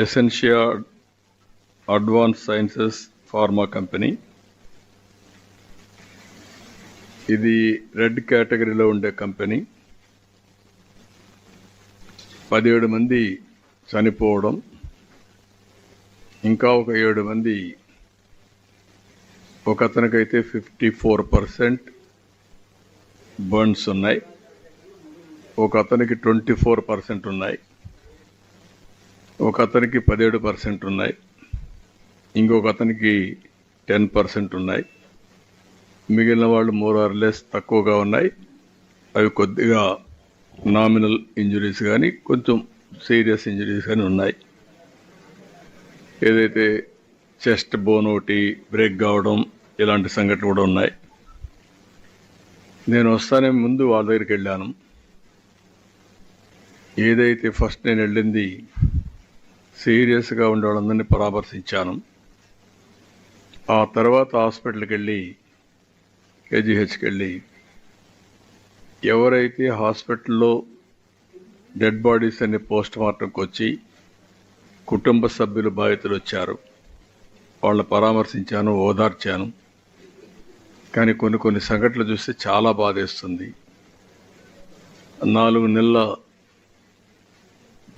Essentia advance sciences pharma company. ఇది red కేటగిరీలో ఉండే కంపెనీ. 17 మంది చనిపోవడం, ఇంకా ఒక 7 మంది, ఒక అతనికైతే 54% బర్న్స్ ఉన్నాయి, ఒక అతనికి 24% ఉన్నాయి, ఒక అతనికి 17% ఉన్నాయి, ఇంకొక అతనికి 10% ఉన్నాయి. మిగిలిన వాళ్ళు మోర్ ఆర్ లెస్ తక్కువగా ఉన్నాయి. అవి కొద్దిగా నామినల్ ఇంజురీస్ కానీ కొంచెం సీరియస్ ఇంజురీస్ కానీ ఉన్నాయి. ఏదైతే చెస్ట్ బోన్ ఒకటి బ్రేక్ కావడం ఇలాంటి సంఘటనలు కూడా ఉన్నాయి. నేను వస్తానే ముందు వాళ్ళ దగ్గరికి వెళ్ళాను. ఏదైతే ఫస్ట్ నేను వెళ్ళింది సీరియస్గా ఉండే వాళ్ళందరినీ పరామర్శించాను. ఆ తర్వాత హాస్పిటల్కి వెళ్ళి కేజీహెచ్కి వెళ్ళి ఎవరైతే హాస్పిటల్లో డెడ్ బాడీస్ అన్ని పోస్ట్ మార్టంకి వచ్చి కుటుంబ సభ్యులు బాధితులు వచ్చారు, వాళ్ళని పరామర్శించాను, ఓదార్చాను. కానీ కొన్ని సంఘటనలు చూస్తే చాలా బాధేస్తుంది. 4 నెలల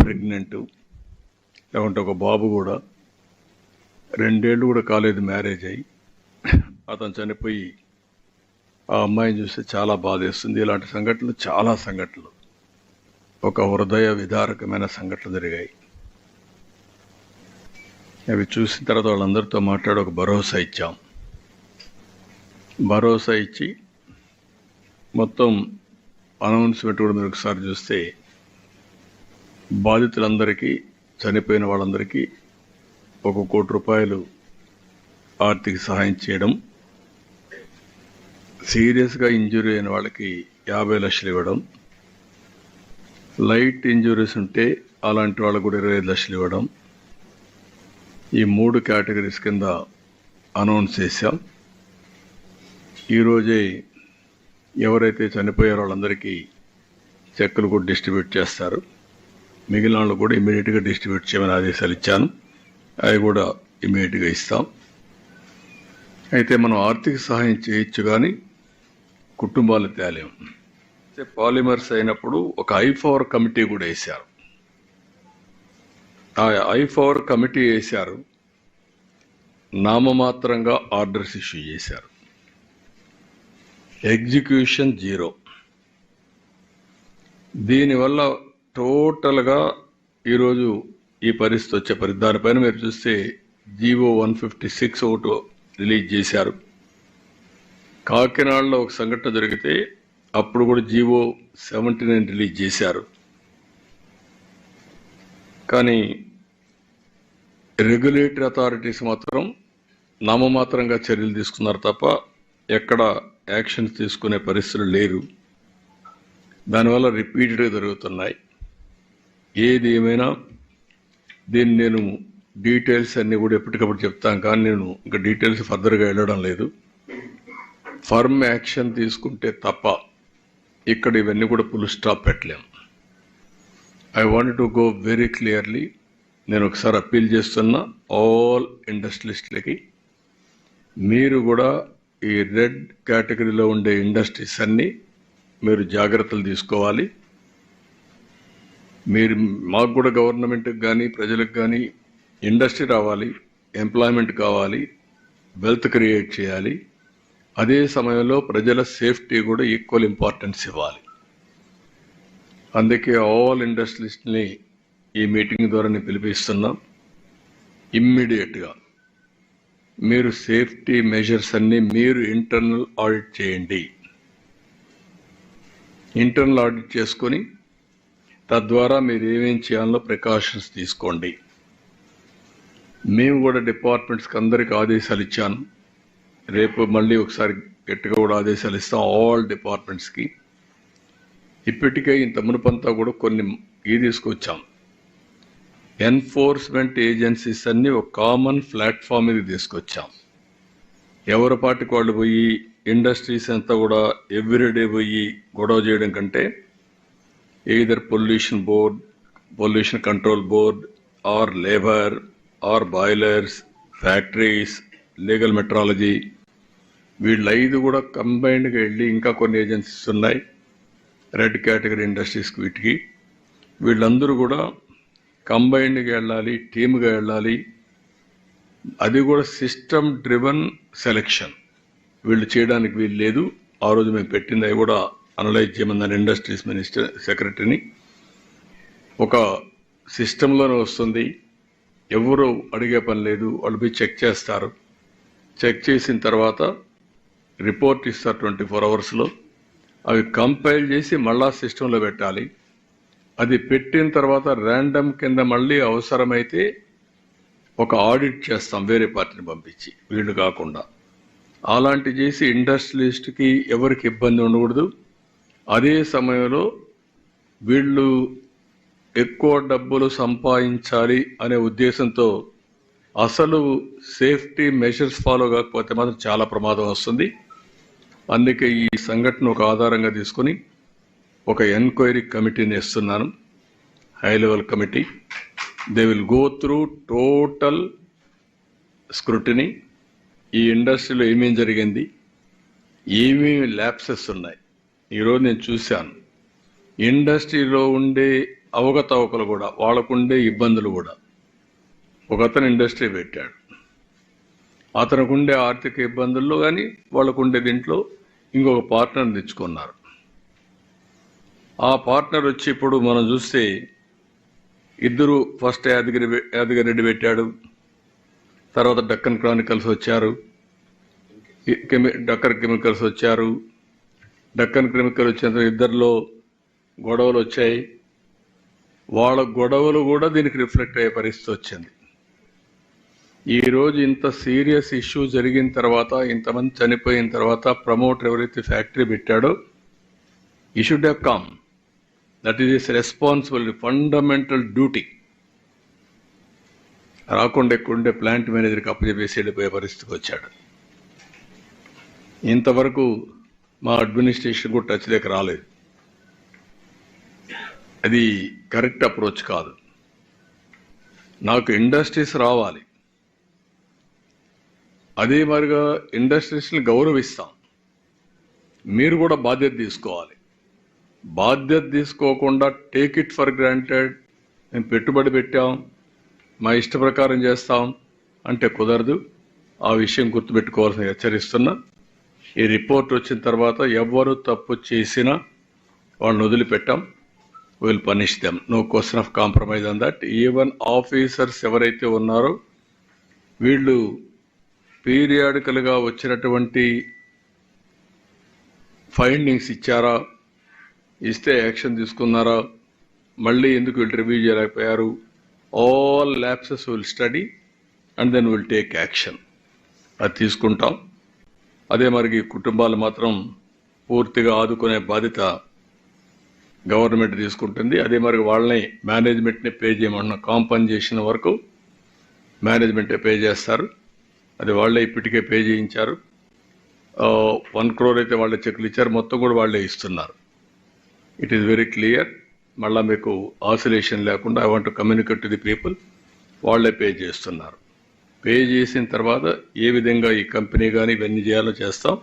ప్రెగ్నెంట్, లేకుంటే ఒక బాబు కూడా 2 ఏళ్ళు కూడా కాలేదు మ్యారేజ్ అయ్యి, అతను చనిపోయి ఆ అమ్మాయిని చూస్తే చాలా బాధేస్తుంది. ఇలాంటి సంఘటనలు చాలా సంఘటనలు, ఒక హృదయ విదారకమైన సంఘటనలు జరిగాయి. అవి చూసిన తర్వాత వాళ్ళందరితో మాట్లాడి ఒక భరోసా ఇచ్చాం. భరోసా ఇచ్చి మొత్తం అనౌన్స్మెంట్ కూడా మీరు ఒకసారి చూస్తే బాధితులందరికీ, చనిపోయిన వాళ్ళందరికీ 1 కోటి రూపాయలు ఆర్థిక సహాయం చేయడం, సీరియస్గా ఇంజురీ అయిన వాళ్ళకి 50 లక్షలు ఇవ్వడం, లైట్ ఇంజురీస్ ఉంటే అలాంటి వాళ్ళకు కూడా 25 లక్షలు ఇవ్వడం, ఈ 3 కేటగిరీస్ కింద అనౌన్స్ చేశాం. ఈరోజే ఎవరైతే చనిపోయారో వాళ్ళందరికీ చెక్కులు కూడా డిస్ట్రిబ్యూట్ చేస్తారు. మిగిలిన వాళ్ళు కూడా ఇమీడియట్గా డిస్ట్రిబ్యూట్ చేయమని ఆదేశాలు ఇచ్చాను. అవి కూడా ఇమీడియట్గా ఇస్తాం. అయితే మనం ఆర్థిక సహాయం చేయొచ్చు కానీ కుటుంబాలు తేలేం. పాలిమర్స్ అయినప్పుడు ఒక I4 కమిటీ కూడా వేశారు. ఆ I4 కమిటీ వేశారు, నామమాత్రంగా ఆర్డర్స్ ఇష్యూ చేశారు. ఎగ్జిక్యూషన్ 0. దీనివల్ల టోటల్గా ఈరోజు ఈ పరిస్థితి వచ్చే దానిపైన మీరు చూస్తే జీవో 156 ఒకటి రిలీజ్ చేశారు. కాకినాడలో ఒక సంఘటన జరిగితే అప్పుడు కూడా జీవో 79 రిలీజ్ చేశారు. కానీ రెగ్యులేటరీ అథారిటీస్ మాత్రం నామమాత్రంగా చర్యలు తీసుకున్నారు తప్ప ఎక్కడ యాక్షన్స్ తీసుకునే పరిస్థితులు లేరు. దానివల్ల రిపీటెడ్గా జరుగుతున్నాయి. ఏది ఏమైనా దీన్ని నేను డీటెయిల్స్ అన్నీ కూడా ఎప్పటికప్పుడు చెప్తాను, కానీ నేను ఇంకా డీటెయిల్స్ ఫర్దర్గా వెళ్ళడం లేదు. ఫర్మ్ యాక్షన్ తీసుకుంటే తప్ప ఇక్కడ ఇవన్నీ కూడా ఫుల్ స్టాప్ పెట్టలేం. I want to go very clearly. నేను ఒకసారి అప్పీల్ చేస్తున్నా ఆల్ ఇండస్ట్రియలిస్టులకి, మీరు కూడా ఈ రెడ్ కేటగిరీలో ఉండే ఇండస్ట్రీస్ అన్నీ మీరు జాగ్రత్తలు తీసుకోవాలి. మీరు మాకు కూడా గవర్నమెంట్కి కానీ ప్రజలకు కానీ ఇండస్ట్రీ రావాలి, ఎంప్లాయ్మెంట్ కావాలి, వెల్త్ క్రియేట్ చేయాలి. అదే సమయంలో ప్రజల సేఫ్టీ కూడా ఈక్వల్ ఇంపార్టెన్స్ ఇవ్వాలి. అందుకే ఆల్ ఇండస్ట్రియలిస్ట్ని ఈ మీటింగ్ ద్వారా నేను పిలిపిస్తున్నాం. ఇమ్మీడియట్గా మీరు సేఫ్టీ మెజర్స్ అన్నీ మీరు ఇంటర్నల్ ఆడిట్ చేయండి. ఇంటర్నల్ ఆడిట్ చేసుకొని తద్వారా మీరు ఏమేం చేయాలో ప్రికాషన్స్ తీసుకోండి. మేము కూడా డిపార్ట్మెంట్స్కి అందరికీ ఆదేశాలు ఇచ్చాను. రేపు మళ్ళీ ఒకసారి గట్టిగా కూడా ఆదేశాలు ఇస్తాం ఆల్ డిపార్ట్మెంట్స్కి. ఇప్పటికే ఇంత మునుపంతా కూడా కొన్ని తీసుకొచ్చాం. ఎన్ఫోర్స్మెంట్ ఏజెన్సీస్ అన్ని ఒక కామన్ ప్లాట్ఫామ్ మీద తీసుకొచ్చాం. ఎవరి పాటికి వాళ్ళు పోయి ఇండస్ట్రీస్ అంతా కూడా ఎవ్రీడే పోయి గొడవ చేయడం కంటే either pollution board, pollution control board, or labour or boilers, factories, legal metrology, వీళ్ళు 5 కూడా కంబైన్డ్గా వెళ్ళి ఇంకా కొన్ని ఏజెన్సీస్ ఉన్నాయి రెడ్ కేటగిరీ ఇండస్ట్రీస్కి, వీటికి వీళ్ళందరూ కూడా కంబైన్డ్గా వెళ్ళాలి, టీమ్గా వెళ్ళాలి. అది కూడా సిస్టమ్ డ్రివన్ సెలెక్షన్ వీళ్ళు చేయడానికి వీలు లేదు. ఆ రోజు మేము పెట్టింది అవి కూడా అనలైజ్ చేయమన్నాను ఇండస్ట్రీస్ మినిస్టర్ సెక్రటరీని. ఒక సిస్టంలోనే వస్తుంది, ఎవరు అడిగే పని లేదు, వాళ్ళు పోయి చెక్ చేస్తారు. చెక్ చేసిన తర్వాత రిపోర్ట్ ఇస్తారు 24 అవర్స్లో. అవి కంపైల్ చేసి మళ్ళా సిస్టంలో పెట్టాలి. అది పెట్టిన తర్వాత ర్యాండమ్ కింద మళ్ళీ అవసరమైతే ఒక ఆడిట్ చేస్తాం వేరే పార్టీని పంపించి, వీళ్ళు కాకుండా. అలాంటి చేసి ఇండస్ట్రియలిస్ట్కి ఎవరికి ఇబ్బంది ఉండకూడదు. అదే సమయంలో వీళ్ళు ఎక్కువ డబ్బులు సంపాదించాలి అనే ఉద్దేశంతో అసలు సేఫ్టీ మెషర్స్ ఫాలో కాకపోతే మాత్రం చాలా ప్రమాదం వస్తుంది. అందుకే ఈ సంఘటన ఒక ఆధారంగా తీసుకొని ఒక ఎంక్వైరీ కమిటీని ఇస్తున్నాను, high level committee. They will go through total scrutiny. ఈ ఇండస్ట్రీలో ఏమేం జరిగింది, ఏమేమి ల్యాప్సెస్ ఉన్నాయి. ఈరోజు నేను చూశాను ఇండస్ట్రీలో ఉండే అవకతవకలు కూడా, వాళ్ళకుండే ఇబ్బందులు కూడా. ఒక అతను ఇండస్ట్రీ పెట్టాడు, అతనికి ఉండే ఆర్థిక ఇబ్బందుల్లో కానీ వాళ్ళకుండే దీంట్లో ఇంకొక పార్ట్నర్ని తెచ్చుకున్నారు. ఆ పార్ట్నర్ వచ్చి ఇప్పుడు మనం చూస్తే ఇద్దరు, ఫస్ట్ యాదగిరెడ్డి పెట్టాడు, తర్వాత డక్కన్ క్రానికల్స్ వచ్చారు, డక్కన్ కెమికల్స్ వచ్చారు. డక్కన్ కెమికల్ వచ్చిన ఇద్దరిలో గొడవలు వచ్చాయి. వాళ్ళ గొడవలు కూడా దీనికి రిఫ్లెక్ట్ అయ్యే పరిస్థితి వచ్చింది. ఈరోజు ఇంత సీరియస్ ఇష్యూ జరిగిన తర్వాత, ఇంతమంది చనిపోయిన తర్వాత ప్రమోటర్ ఎవరైతే ఫ్యాక్టరీ పెట్టాడో ఈ should have come. That is his responsibility, fundamental duty. రాకుండా ఎక్కుండే ప్లాంట్ మేనేజర్కి అప్పచెప్పేసి వెళ్ళిపోయే పరిస్థితికి వచ్చాడు. ఇంతవరకు మా అడ్మినిస్ట్రేషన్ కూడా టచ్ దగ్గర రాలేదు. అది కరెక్ట్ అప్రోచ్ కాదు. నాకు ఇండస్ట్రీస్ రావాలి, అదే మరిగా ఇండస్ట్రీస్ని గౌరవిస్తాం. మీరు కూడా బాధ్యత తీసుకోవాలి. బాధ్యత తీసుకోకుండా టేక్ ఇట్ ఫర్ గ్రాంటెడ్, మేము పెట్టుబడి పెట్టాం, మా ఇష్ట ప్రకారం చేస్తాం అంటే కుదరదు. ఆ విషయం గుర్తుపెట్టుకోవాల్సిన హెచ్చరిస్తున్నా. ఈ రిపోర్ట్ వచ్చిన తర్వాత ఎవరు తప్పు చేసినా వాళ్ళని వదిలిపెట్టాం. Will punish them, no question of compromise on that. Even officers ఎవరైతే ఉన్నారో వీళ్ళు పీరియాడికల్గా వచ్చినటువంటి ఫైండింగ్స్ ఇచ్చారా, ఇస్తే యాక్షన్ తీసుకున్నారా, మళ్ళీ ఎందుకు వీళ్ళు రివ్యూ చేయలేకపోయారు, all lapses will study and then will take action. అది తీసుకుంటాం. అదే మరి కుటుంబాలు మాత్రం పూర్తిగా ఆదుకునే బాధ్యత గవర్నమెంట్ తీసుకుంటుంది. అదే మరి వాళ్ళని మేనేజ్మెంట్ని పే చేయమన్న కాంపన్సేషన్ వరకు మేనేజ్మెంటే పే చేస్తారు. అది వాళ్ళే ఇప్పటికే పే చేయించారు. 1 crore అయితే వాళ్ళే చెక్లు ఇచ్చారు, మొత్తం కూడా వాళ్ళే ఇస్తున్నారు. It is very clear. మళ్ళీ మీకు ఆసిలేషన్ లేకుండా I want to communicate to the people, వాళ్ళే పే చేస్తున్నారు. పే చేసిన తర్వాత ఏ విధంగా ఈ కంపెనీ కానీ ఇవన్నీ చేయాలో చేస్తాం.